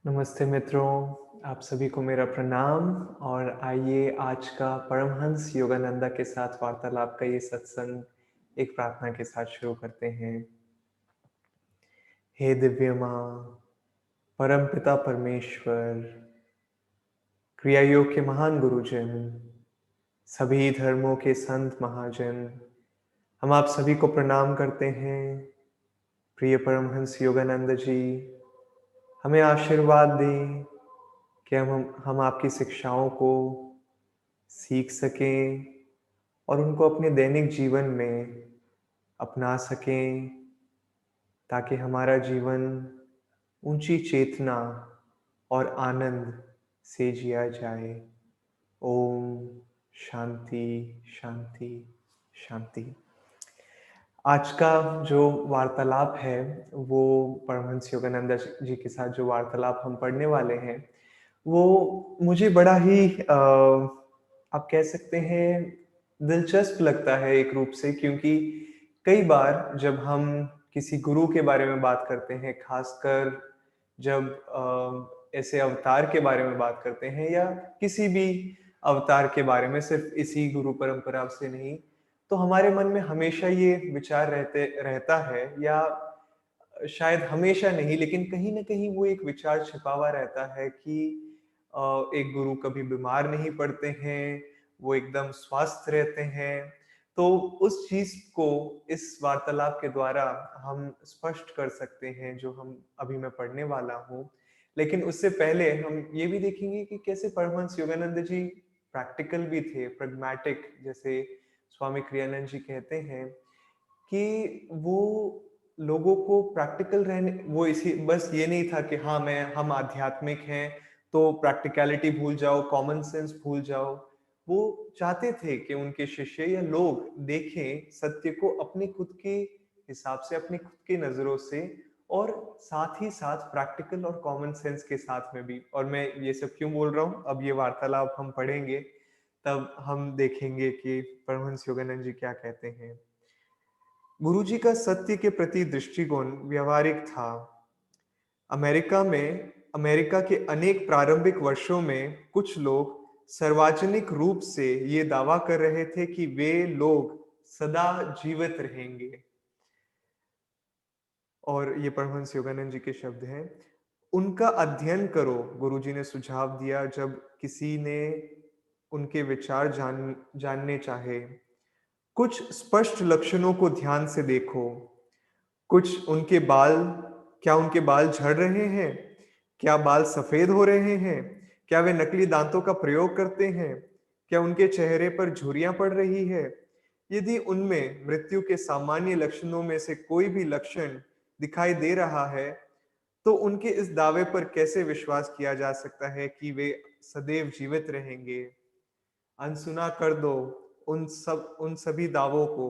नमस्ते मित्रों, आप सभी को मेरा प्रणाम और आइए आज का परमहंस योगानंदा के साथ वार्तालाप का ये सत्संग एक प्रार्थना के साथ शुरू करते हैं। हे दिव्य माँ, परमपिता परमेश्वर, क्रिया योग के महान गुरुजन, सभी धर्मों के संत महाजन, हम आप सभी को प्रणाम करते हैं। प्रिय परमहंस योगानंद जी, हमें आशीर्वाद दें कि हम आपकी शिक्षाओं को सीख सकें और उनको अपने दैनिक जीवन में अपना सकें, ताकि हमारा जीवन ऊंची चेतना और आनंद से जिया जाए। ओम शांति शांति शांति। आज का जो वार्तालाप है वो परमहंस योगानंद जी के साथ जो वार्तालाप हम पढ़ने वाले हैं वो मुझे बड़ा ही आप कह सकते हैं दिलचस्प लगता है एक रूप से, क्योंकि कई बार जब हम किसी गुरु के बारे में बात करते हैं, खासकर जब ऐसे अवतार के बारे में बात करते हैं या किसी भी अवतार के बारे में, सिर्फ इसी गुरु परंपरा से नहीं, तो हमारे मन में हमेशा ये विचार रहता है, या शायद हमेशा नहीं लेकिन कहीं न कहीं वो एक विचार छिपा हुआ रहता है कि एक गुरु कभी बीमार नहीं पड़ते हैं, वो एकदम स्वस्थ रहते हैं। तो उस चीज़ को इस वार्तालाप के द्वारा हम स्पष्ट कर सकते हैं, जो हम अभी मैं पढ़ने वाला हूँ। लेकिन उससे पहले हम ये भी देखेंगे कि कैसे परमहंस योगानंद जी प्रैक्टिकल भी थे, प्रैग्मैटिक, जैसे स्वामी क्रियानंद जी कहते हैं कि वो लोगों को प्रैक्टिकल रहने, वो इसी बस ये नहीं था कि हाँ मैं हम आध्यात्मिक हैं तो प्रैक्टिकलिटी भूल जाओ, कॉमन सेंस भूल जाओ। वो चाहते थे कि उनके शिष्य या लोग देखें सत्य को अपने खुद के हिसाब से, अपनी खुद की नजरों से, और साथ ही साथ प्रैक्टिकल और कॉमन सेंस के साथ में भी। और मैं ये सब क्यों बोल रहा हूँ, अब ये वार्तालाप हम पढ़ेंगे तब हम देखेंगे कि परमहंस योगानंद जी क्या कहते हैं। गुरुजी का सत्य के प्रति दृष्टिकोण व्यवहारिक था। अमेरिका के अनेक प्रारंभिक वर्षों में कुछ लोग सार्वजनिक रूप से ये दावा कर रहे थे कि वे लोग सदा जीवित रहेंगे। और ये परमहंस योगानंद जी के शब्द हैं। उनका अध्ययन करो, गुरुजी ने सुझाव दिया जब किसी ने उनके विचार जानने चाहे। कुछ स्पष्ट लक्षणों को ध्यान से देखो। कुछ उनके बाल, क्या उनके बाल झड़ रहे हैं? क्या बाल सफेद हो रहे हैं? क्या वे नकली दांतों का प्रयोग करते हैं? क्या उनके चेहरे पर झुर्रियां पड़ रही है? यदि उनमें मृत्यु के सामान्य लक्षणों में से कोई भी लक्षण दिखाई दे रहा है, तो उनके इस दावे पर कैसे विश्वास किया जा सकता है कि वे सदैव जीवित रहेंगे? अनसुना कर दो उन सभी दावों को।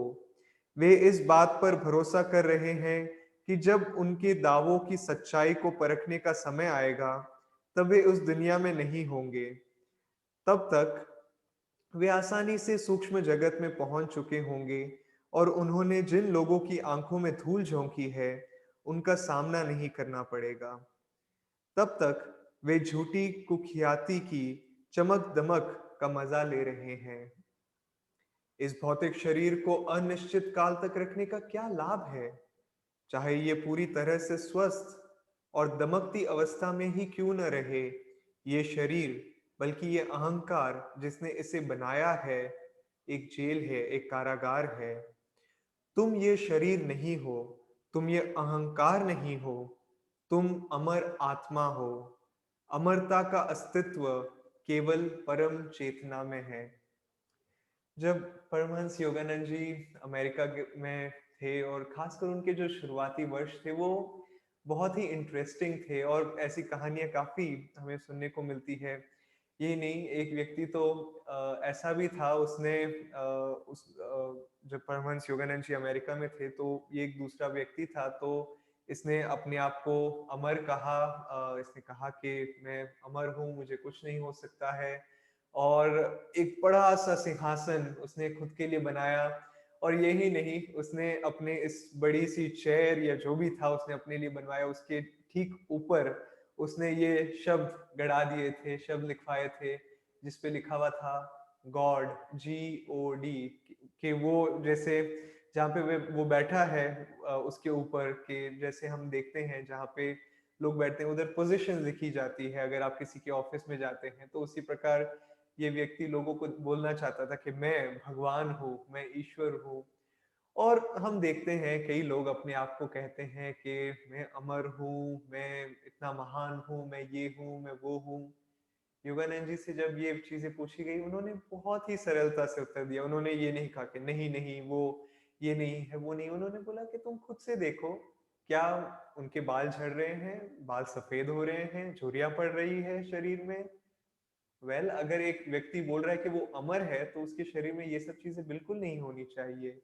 वे इस बात पर भरोसा कर रहे हैं कि जब उनके दावों की सच्चाई को परखने का समय आएगा, तब वे उस दुनिया में नहीं होंगे। तब तक वे आसानी से सूक्ष्म जगत में पहुंच चुके होंगे और उन्होंने जिन लोगों की आंखों में धूल झोंकी है, उनका सामना नहीं करना पड़ेगा। तब तक वे झूठी कुख्याति की चमक दमक का मजा ले रहे हैं। इस भौतिक शरीर को अनिश्चित काल तक रखने का क्या लाभ है, चाहे ये पूरी तरह से स्वस्थ और दमकती अवस्था में ही क्यों न रहे। ये शरीर, बल्कि ये अहंकार जिसने इसे बनाया है, एक जेल है, एक कारागार है। तुम ये शरीर नहीं हो, तुम ये अहंकार नहीं हो, तुम अमर आत्मा हो। अमरता का अस्तित्व केवल परम चेतना में है। जब परमहंस योगानंद जी में थे, और खासकर उनके जो शुरुआती वर्ष थे वो बहुत ही इंटरेस्टिंग थे, और ऐसी कहानियां काफी हमें सुनने को मिलती है। ये नहीं, एक व्यक्ति तो ऐसा भी था, उसने जब परमहंस योगानंद जी अमेरिका में थे तो ये एक दूसरा व्यक्ति था, तो इसने अपने आप को अमर कहा। इसने कहा कि मैं अमर हूँ, मुझे कुछ नहीं हो सकता है। और एक बड़ा सा सिंहासन उसने खुद के लिए बनाया, और यही नहीं, उसने अपने इस बड़ी सी चेयर या जो भी था उसने अपने लिए बनवाया, उसके ठीक ऊपर उसने ये शब्द गड़ा दिए थे, शब्द लिखवाए थे, जिस पे लिखा हुआ था गॉड, GOD, कि वो जैसे जहाँ पे वो बैठा है उसके ऊपर के, जैसे हम देखते हैं जहाँ पे लोग बैठते हैं उधर पोजीशन लिखी जाती है, अगर आप किसी के ऑफिस में जाते हैं तो उसी प्रकार ये व्यक्ति लोगों को बोलना चाहता था कि मैं भगवान हूँ, मैं ईश्वर हूँ। और हम देखते हैं कई लोग अपने आप को कहते हैं कि मैं अमर हूँ, मैं इतना महान हूँ, मैं ये हूँ, मैं वो हूँ। योगानंद जी से जब ये चीजें पूछी गई, उन्होंने बहुत ही सरलता से उत्तर दिया। उन्होंने ये नहीं कहा कि नहीं नहीं वो ये नहीं है, वो नहीं। उन्होंने बोला कि तुम खुद से देखो, क्या उनके बाल झड़ रहे हैं, बाल सफेद हो रहे हैं, झुर्रियां पड़ रही है शरीर में? अगर एक व्यक्ति बोल रहा है कि वो अमर है, तो उसके शरीर में ये सब चीजें बिल्कुल नहीं होनी चाहिए।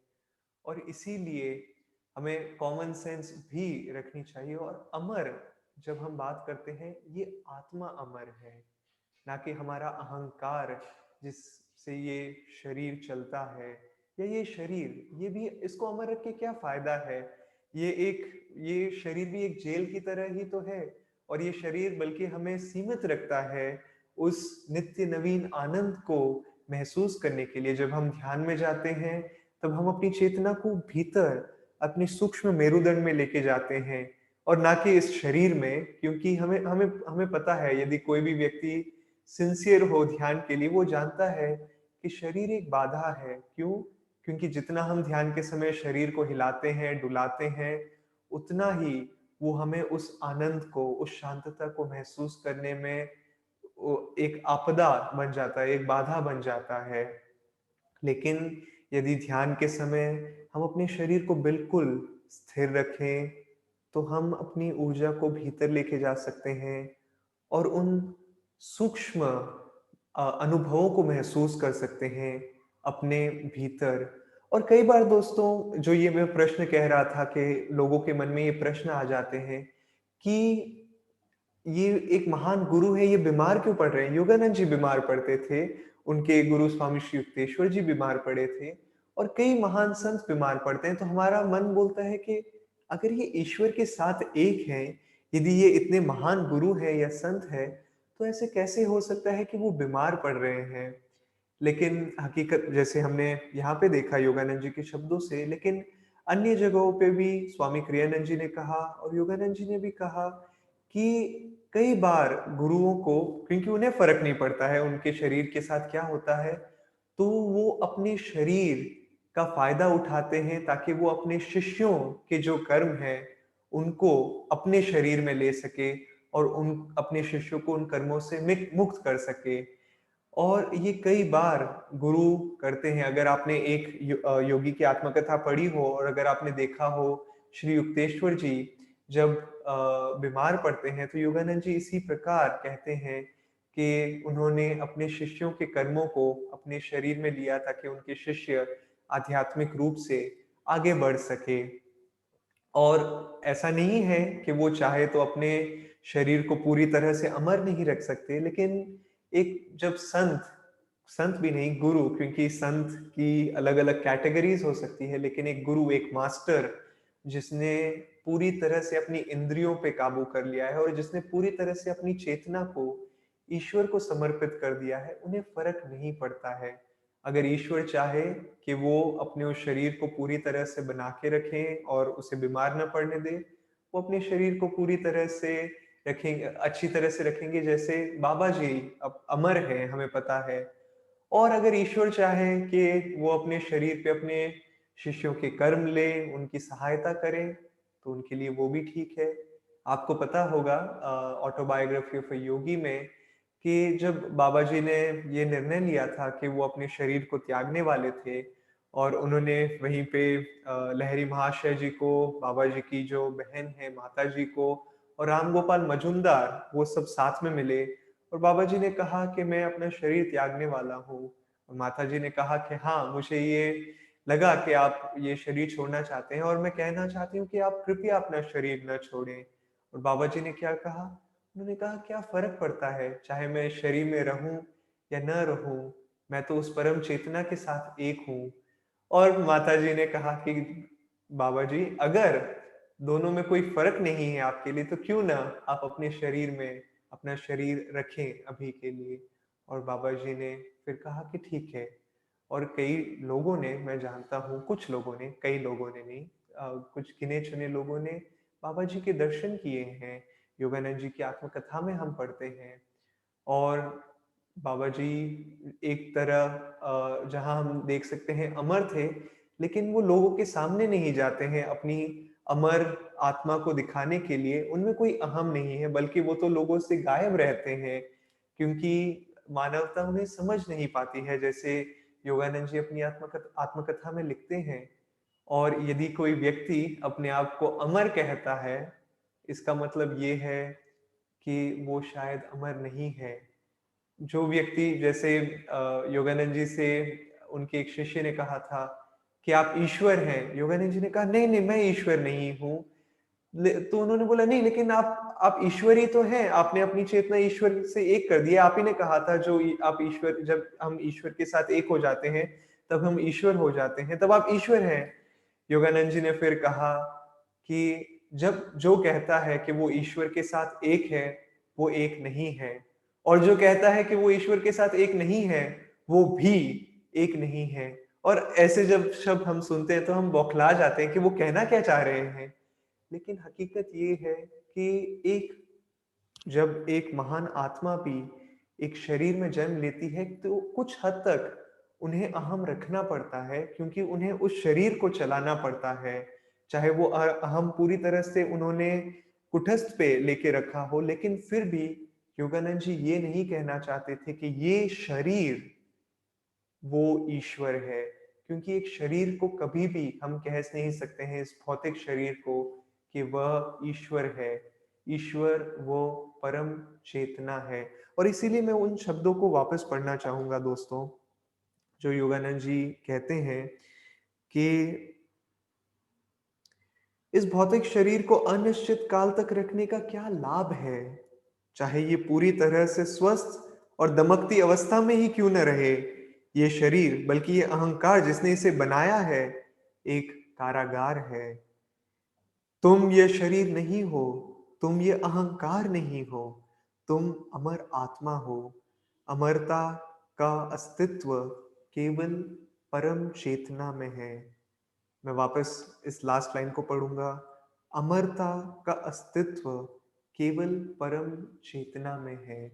और इसीलिए हमें कॉमन सेंस भी रखनी चाहिए। और अमर जब हम बात करते हैं, ये आत्मा अमर है, ना कि हमारा अहंकार जिससे ये शरीर चलता है। या ये शरीर, ये भी, इसको अमर रख के क्या फायदा है? ये शरीर भी एक जेल की तरह ही तो है। और ये शरीर बल्कि हमें सीमित रखता है उस नित्य नवीन आनंद को महसूस करने के लिए। जब हम ध्यान में जाते हैं, तब हम अपनी चेतना को भीतर अपने सूक्ष्म मेरुदंड में लेके जाते हैं, और ना कि इस शरीर में। क्योंकि हमें हमें हमें पता है, यदि कोई भी व्यक्ति सिंसियर हो ध्यान के लिए, वो जानता है कि शरीर एक बाधा है। क्यों? क्योंकि जितना हम ध्यान के समय शरीर को हिलाते हैं, डुलाते हैं, उतना ही वो हमें उस आनंद को, उस शांतता को महसूस करने में एक आपदा बन जाता है, एक बाधा बन जाता है। लेकिन यदि ध्यान के समय हम अपने शरीर को बिल्कुल स्थिर रखें, तो हम अपनी ऊर्जा को भीतर लेके जा सकते हैं और उन सूक्ष्म अनुभवों को महसूस कर सकते हैं अपने भीतर। और कई बार दोस्तों, जो ये मैं प्रश्न कह रहा था कि लोगों के मन में ये प्रश्न आ जाते हैं कि ये एक महान गुरु है, ये बीमार क्यों पड़ रहे हैं? योगानंद जी बीमार पड़ते थे, उनके गुरु स्वामी श्री युक्तेश्वर जी बीमार पड़े थे, और कई महान संत बीमार पड़ते हैं। तो हमारा मन बोलता है कि अगर ये ईश्वर के साथ एक हैं, यदि ये इतने महान गुरु हैं या संत हैं, तो ऐसे कैसे हो सकता है कि वो बीमार पड़ रहे हैं? लेकिन हकीकत, जैसे हमने यहाँ पे देखा योगानंद जी के शब्दों से, लेकिन अन्य जगहों पे भी स्वामी क्रियानंद जी ने कहा और योगानंद जी ने भी कहा कि कई बार गुरुओं को, क्योंकि उन्हें फर्क नहीं पड़ता है उनके शरीर के साथ क्या होता है, तो वो अपने शरीर का फायदा उठाते हैं ताकि वो अपने शिष्यों के जो कर्म है उनको अपने शरीर में ले सके, और उन अपने शिष्यों को उन कर्मों से मुक्त कर सके। और ये कई बार गुरु करते हैं। अगर आपने एक योगी की आत्मकथा पढ़ी हो, और अगर आपने देखा हो श्री युक्तेश्वर जी जब बीमार पड़ते हैं, तो योगानंद जी इसी प्रकार कहते हैं कि उन्होंने अपने शिष्यों के कर्मों को अपने शरीर में लिया ताकि उनके शिष्य आध्यात्मिक रूप से आगे बढ़ सके। और ऐसा नहीं है कि वो चाहे तो अपने शरीर को पूरी तरह से अमर नहीं रख सकते, लेकिन एक जब संत, संत भी नहीं, गुरु, क्योंकि संत की अलग अलग कैटेगरीज हो सकती है, लेकिन एक गुरु, एक मास्टर जिसने पूरी तरह से अपनी इंद्रियों पे काबू कर लिया है और जिसने पूरी तरह से अपनी चेतना को ईश्वर को समर्पित कर दिया है, उन्हें फर्क नहीं पड़ता है। अगर ईश्वर चाहे कि वो अपने उस शरीर को पूरी तरह से बना के रखें और उसे बीमार न पड़ने दे, वो अपने शरीर को पूरी तरह से रखेंगे, अच्छी तरह से रखेंगे, जैसे बाबा जी अब अमर हैं, हमें पता है। और अगर ईश्वर चाहे कि वो अपने शरीर पे अपने शिष्यों के कर्म ले, उनकी सहायता करें, तो उनके लिए वो भी ठीक है। आपको पता होगा ऑटोबायोग्राफी ऑफ अ योगी में कि जब बाबा जी ने ये निर्णय लिया था कि वो अपने शरीर को त्यागने वाले थे, और उन्होंने वहीं पे लहरी महाशय जी को, बाबा जी की जो बहन है माता जी को, और राम गोपाल मजूमदार, वो सब साथ में मिले, और बाबा जी ने कहा कि मैं अपना शरीर त्यागने वाला हूँ। और माता जी ने कहा कि हाँ, मुझे ये लगा कि आप ये शरीर छोड़ना चाहते हैं, और मैं कहना चाहती हूँ कि आप कृपया अपना शरीर न छोड़ें। और बाबा जी ने क्या कहा? उन्होंने कहा क्या फर्क पड़ता है, चाहे मैं शरीर में रहूं या न रहूं, मैं तो उस परम चेतना के साथ एक हूँ। और माता जी ने कहा कि बाबा जी, अगर दोनों में कोई फर्क नहीं है आपके लिए, तो क्यों ना आप अपने शरीर में अपना शरीर रखें अभी के लिए। और बाबा जी ने फिर कहा कि ठीक है। और कई लोगों ने, मैं जानता हूँ कुछ लोगों ने, कई लोगों ने नहीं, कुछ गिने चुने लोगों ने बाबा जी के दर्शन किए हैं। योगानंद जी की आत्मकथा में हम पढ़ते हैं। और बाबा जी एक तरह जहाँ हम देख सकते हैं अमर थे, लेकिन वो लोगों के सामने नहीं जाते हैं अपनी अमर आत्मा को दिखाने के लिए। उनमें कोई अहम नहीं है, बल्कि वो तो लोगों से गायब रहते हैं, क्योंकि मानवता उन्हें समझ नहीं पाती है। जैसे योगानंद जी अपनी आत्मकथा में लिखते हैं। और यदि कोई व्यक्ति अपने आप को अमर कहता है, इसका मतलब ये है कि वो शायद अमर नहीं है। जो व्यक्ति, जैसे योगानंद जी से उनके एक शिष्य ने कहा था कि आप ईश्वर हैं, योगानंद जी ने कहा नहीं नहीं, मैं ईश्वर नहीं हूँ। तो उन्होंने बोला नहीं, लेकिन आप ईश्वर ही तो हैं, आपने अपनी चेतना ईश्वर से एक कर दिया। आप ही ने कहा था जो आप ईश्वर, जब हम ईश्वर के साथ एक हो जाते हैं तब हम ईश्वर हो जाते हैं, तब आप ईश्वर हैं। योगानंद जी ने फिर कहा कि जब जो कहता है कि वो ईश्वर के साथ एक है, वो एक नहीं है। और जो कहता है कि वो ईश्वर के साथ एक नहीं है, वो भी एक नहीं है। और ऐसे जब शब्द हम सुनते हैं तो हम बौखला जाते हैं कि वो कहना क्या चाह रहे हैं। लेकिन हकीकत ये है कि एक जब एक महान आत्मा भी एक शरीर में जन्म लेती है, तो कुछ हद तक उन्हें अहम रखना पड़ता है, क्योंकि उन्हें उस शरीर को चलाना पड़ता है। चाहे वो अहम पूरी तरह से उन्होंने कुटस्थ पे लेके रखा हो, लेकिन फिर भी योगानंद जी ये नहीं कहना चाहते थे कि ये शरीर वो ईश्वर है। क्योंकि एक शरीर को कभी भी हम कह नहीं सकते हैं, इस भौतिक शरीर को, कि वह ईश्वर है। ईश्वर वो परम चेतना है। और इसीलिए मैं उन शब्दों को वापस पढ़ना चाहूंगा दोस्तों, जो योगानंद जी कहते हैं कि इस भौतिक शरीर को अनिश्चित काल तक रखने का क्या लाभ है, चाहे ये पूरी तरह से स्वस्थ और दमकती अवस्था में ही क्यों न रहे। ये शरीर, बल्कि ये अहंकार जिसने इसे बनाया है, एक कारागार है। तुम ये शरीर नहीं हो, तुम ये अहंकार नहीं हो, तुम अमर आत्मा हो। अमरता का अस्तित्व केवल परम चेतना में है। मैं वापस इस लास्ट लाइन को पढ़ूंगा। अमरता का अस्तित्व केवल परम चेतना में है।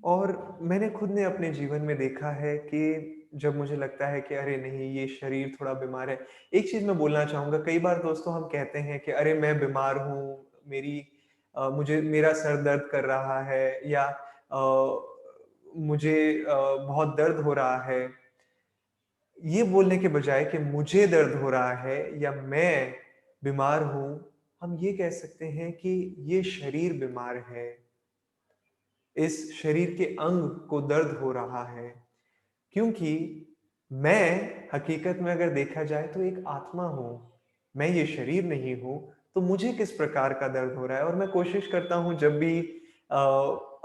और मैंने खुद ने अपने जीवन में देखा है कि जब मुझे लगता है कि अरे नहीं, ये शरीर थोड़ा बीमार है। एक चीज मैं बोलना चाहूंगा, कई बार दोस्तों हम कहते हैं कि अरे मैं बीमार हूँ, मुझे मेरा सर दर्द कर रहा है, या मुझे बहुत दर्द हो रहा है। ये बोलने के बजाय कि मुझे दर्द हो रहा है या मैं बीमार हूँ, हम ये कह सकते हैं कि ये शरीर बीमार है, इस शरीर के अंग को दर्द हो रहा है। क्योंकि मैं हकीकत में अगर देखा जाए तो एक आत्मा हूँ, मैं ये शरीर नहीं हूँ। तो मुझे किस प्रकार का दर्द हो रहा है। और मैं कोशिश करता हूँ जब भी अ,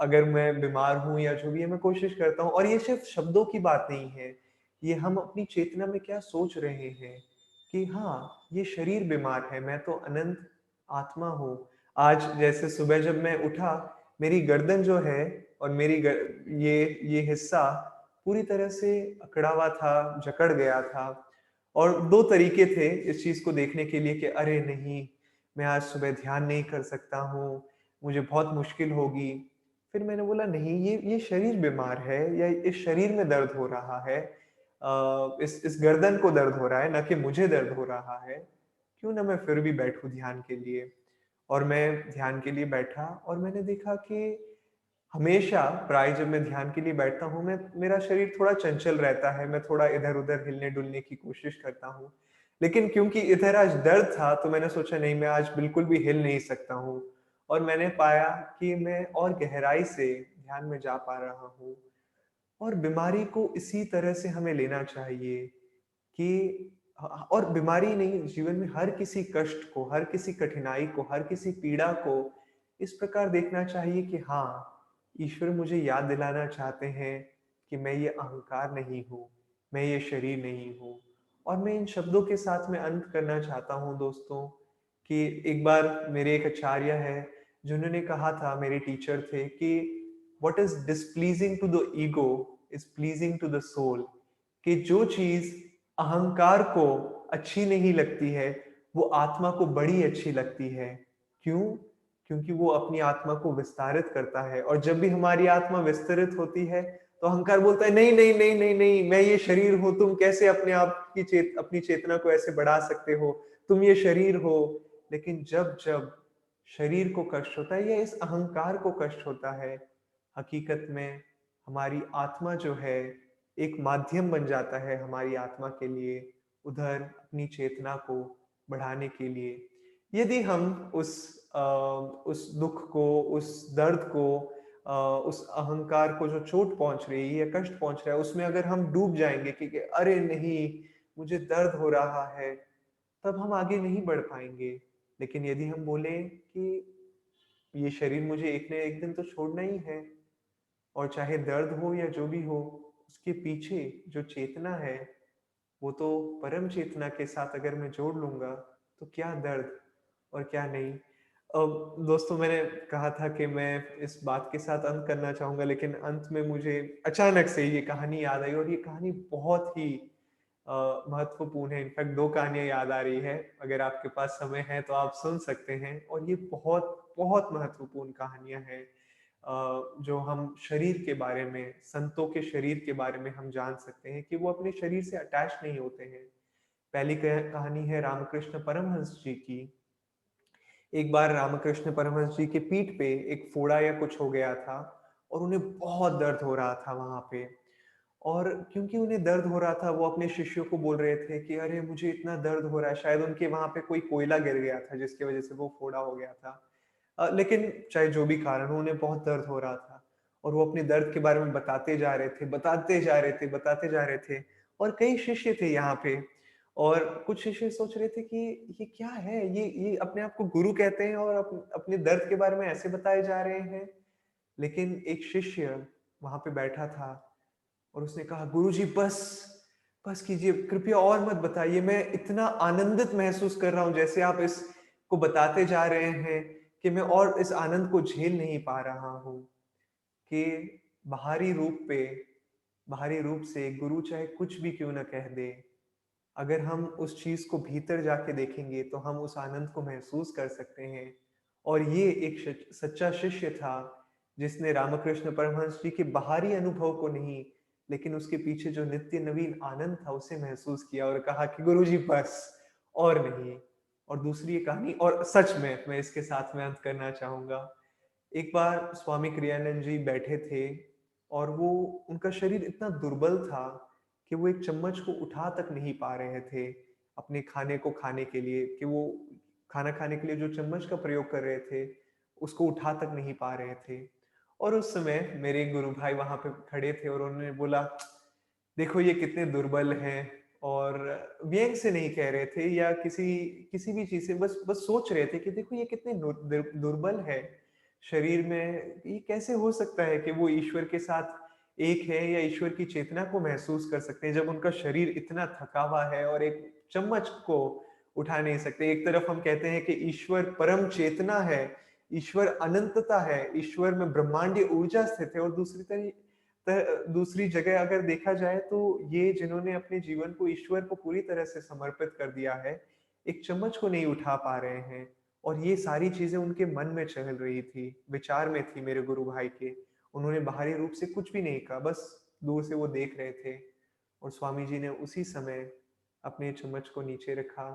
अगर मैं बीमार हूँ या जो भी है, मैं कोशिश करता हूँ। और ये सिर्फ शब्दों की बात नहीं है, ये हम अपनी चेतना में क्या सोच रहे हैं कि हाँ, ये शरीर बीमार है, मैं तो अनंत आत्मा हूँ। आज जैसे सुबह जब मैं उठा, मेरी गर्दन जो है और ये हिस्सा पूरी तरह से अकड़ा हुआ था, जकड़ गया था। और 2 तरीके थे इस चीज़ को देखने के लिए कि अरे नहीं, मैं आज सुबह ध्यान नहीं कर सकता हूँ, मुझे बहुत मुश्किल होगी। फिर मैंने बोला नहीं, ये शरीर बीमार है, या इस शरीर में दर्द हो रहा है। इस गर्दन को दर्द हो रहा है, ना कि मुझे दर्द हो रहा है। क्यों ना मैं फिर भी बैठूँ ध्यान के लिए। और मैं ध्यान के लिए बैठा, और मैंने देखा कि हमेशा प्राय जब मैं ध्यान के लिए बैठता हूँ, मैं मेरा शरीर थोड़ा चंचल रहता है, मैं थोड़ा इधर-उधर हिलने-डुलने की कोशिश करता हूँ। लेकिन क्योंकि इधर आज दर्द था, तो मैंने सोचा नहीं, मैं आज बिल्कुल भी हिल नहीं सकता हूँ। और मैंने पाया कि मैं और गहराई से ध्यान में जा पा रहा हूँ। और बीमारी को इसी तरह से हमें लेना चाहिए कि और बीमारी नहीं, जीवन में हर किसी कष्ट को, हर किसी कठिनाई को, हर किसी पीड़ा को इस प्रकार देखना चाहिए कि हाँ, ईश्वर मुझे याद दिलाना चाहते हैं कि मैं ये अहंकार नहीं हूँ, मैं ये शरीर नहीं हूँ। और मैं इन शब्दों के साथ में अंत करना चाहता हूँ दोस्तों, कि एक बार मेरे एक आचार्य है जिन्होंने कहा था, मेरे टीचर थे, कि what is displeasing to the ego is pleasing to the soul. कि जो चीज अहंकार को अच्छी नहीं लगती है वो आत्मा को बड़ी अच्छी लगती है। क्यों? क्योंकि वो अपनी आत्मा को विस्तारित करता है, और जब भी हमारी आत्मा विस्तरित होती है तो अहंकार बोलता है नहीं नहीं नहीं नहीं नहीं, मैं ये शरीर हूं, तुम कैसे अपने आप की अपनी चेतना को ऐसे बढ़ा सकते हो, तुम ये शरीर हो। लेकिन जब जब शरीर को कष्ट होता है या इस अहंकार को कष्ट होता है, हकीकत में हमारी आत्मा जो है एक माध्यम बन जाता है हमारी आत्मा के लिए, उधर अपनी चेतना को बढ़ाने के लिए। यदि हम उस दुख को, उस दर्द को, उस अहंकार को जो चोट पहुंच रही है या कष्ट पहुंच रहा है उसमें अगर हम डूब जाएंगे कि अरे नहीं, मुझे दर्द हो रहा है, तब हम आगे नहीं बढ़ पाएंगे। लेकिन यदि हम बोले कि ये शरीर मुझे एक न एक दिन तो छोड़ना ही है, और चाहे दर्द हो या जो भी हो, उसके पीछे जो चेतना है वो तो परम चेतना के साथ अगर मैं जोड़ लूंगा, तो क्या दर्द और क्या नहीं। अब दोस्तों, मैंने कहा था कि मैं इस बात के साथ अंत करना चाहूंगा, लेकिन अंत में मुझे अचानक से ये कहानी याद आई, और ये कहानी बहुत ही महत्वपूर्ण है। इनफैक्ट दो कहानियां याद आ रही है, अगर आपके पास समय है तो आप सुन सकते हैं। और ये बहुत बहुत महत्वपूर्ण कहानियां हैं, जो हम शरीर के बारे में, संतों के शरीर के बारे में हम जान सकते हैं कि वो अपने शरीर से अटैच नहीं होते हैं। पहली कहानी है रामकृष्ण परमहंस जी की। एक बार रामकृष्ण परमहंस जी के पीठ पे एक फोड़ा या कुछ हो गया था, और उन्हें बहुत दर्द हो रहा था वहां पे। और क्योंकि उन्हें दर्द हो रहा था, वो अपने शिष्यों को बोल रहे थे कि अरे मुझे इतना दर्द हो रहा है। शायद उनके वहां पे कोई कोयला गिर गया था जिसकी वजह से वो फोड़ा हो गया था। लेकिन चाहे जो भी कारण हो, उन्हें बहुत दर्द हो रहा था, और वो अपने दर्द के बारे में बताते जा रहे थे, बताते जा रहे थे, बताते जा रहे थे। और कई शिष्य थे यहाँ पे, और कुछ शिष्य सोच रहे थे कि ये क्या है, ये अपने आप को गुरु कहते हैं और अपने दर्द के बारे में ऐसे बताए जा रहे हैं। लेकिन एक शिष्य वहां पे बैठा था, और उसने कहा, गुरुजी बस बस कीजिए, कृपया और मत बताइए, मैं इतना आनंदित महसूस कर रहा हूं जैसे आप इसको बताते जा रहे हैं, कि मैं और इस आनंद को झेल नहीं पा रहा हूं। कि बाहरी रूप पे, बाहरी रूप से गुरु चाहे कुछ भी क्यों ना कह दे, अगर हम उस चीज को भीतर जाके देखेंगे तो हम उस आनंद को महसूस कर सकते हैं। और ये एक सच्चा शिष्य था, जिसने रामकृष्ण परमहंस जी के बाहरी अनुभव को नहीं, लेकिन उसके पीछे जो नित्य नवीन आनंद था उसे महसूस किया, और कहा कि गुरुजी बस, और नहीं। और दूसरी ये कहानी, और सच में मैं इसके साथ में अंत करना चाहूंगा। एक बार स्वामी क्रियानंद जी बैठे थे, और वो, उनका शरीर इतना दुर्बल था कि वो एक चम्मच को उठा तक नहीं पा रहे थे अपने खाने को खाने के लिए, कि वो खाना खाने के लिए जो चम्मच का प्रयोग कर रहे थे उसको उठा तक नहीं पा रहे थे। और उस समय मेरे एक गुरु भाई वहां पे खड़े थे, और उन्होंने बोला, देखो ये कितने दुर्बल हैं। और व्यंग से नहीं कह रहे थे या किसी किसी भी चीज से, बस बस सोच रहे थे कि देखो ये कितने दुर्बल है शरीर में। ये कैसे हो सकता है कि वो ईश्वर के साथ एक है या ईश्वर की चेतना को महसूस कर सकते हैं, जब उनका शरीर इतना थका हुआ है और एक चम्मच को उठा नहीं सकते। एक तरफ हम कहते हैं कि ईश्वर परम चेतना है, ईश्वर अनंतता है, ईश्वर में ब्रह्मांडीय ऊर्जा स्थित है, और दूसरी जगह अगर देखा जाए तो ये जिन्होंने अपने जीवन को ईश्वर को पूरी तरह से समर्पित कर दिया है, एक चम्मच को नहीं उठा पा रहे हैं। और ये सारी चीजें उनके मन में चल रही थी, विचार में थी मेरे गुरु भाई के। उन्होंने बाहरी रूप से कुछ भी नहीं कहा, बस दूर से वो देख रहे थे। और स्वामी जी ने उसी समय अपने चम्मच को नीचे रखा,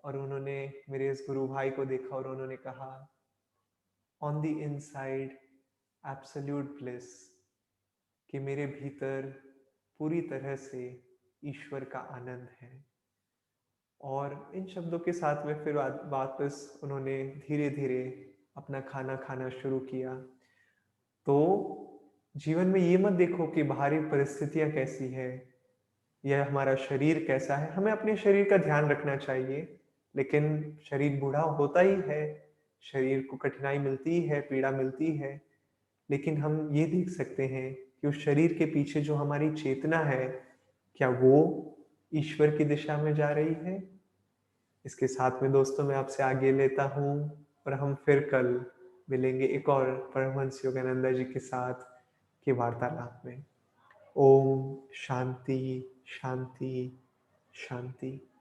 और उन्होंने मेरे इस गुरु भाई को देखा, और उन्होंने कहा, on the inside absolute bliss, कि मेरे भीतर पूरी तरह से ईश्वर का आनंद है। और इन शब्दों के साथ में फिर वापस उन्होंने धीरे धीरे अपना खाना खाना शुरू किया। तो जीवन में ये मत देखो कि बाहरी परिस्थितियां कैसी है या हमारा शरीर कैसा है, हमें अपने शरीर का ध्यान रखना चाहिए। लेकिन शरीर बूढ़ा होता ही है, शरीर को कठिनाई मिलती है, पीड़ा मिलती है। लेकिन हम ये देख सकते हैं कि उस शरीर के पीछे जो हमारी चेतना है, क्या वो ईश्वर की दिशा में जा रही है? इसके साथ में दोस्तों मैं आपसे आगे लेता हूँ और हम फिर कल मिलेंगे एक और परमहंस योगानंदा जी के साथ की वार्तालाप में। ओम शांति शांति शांति।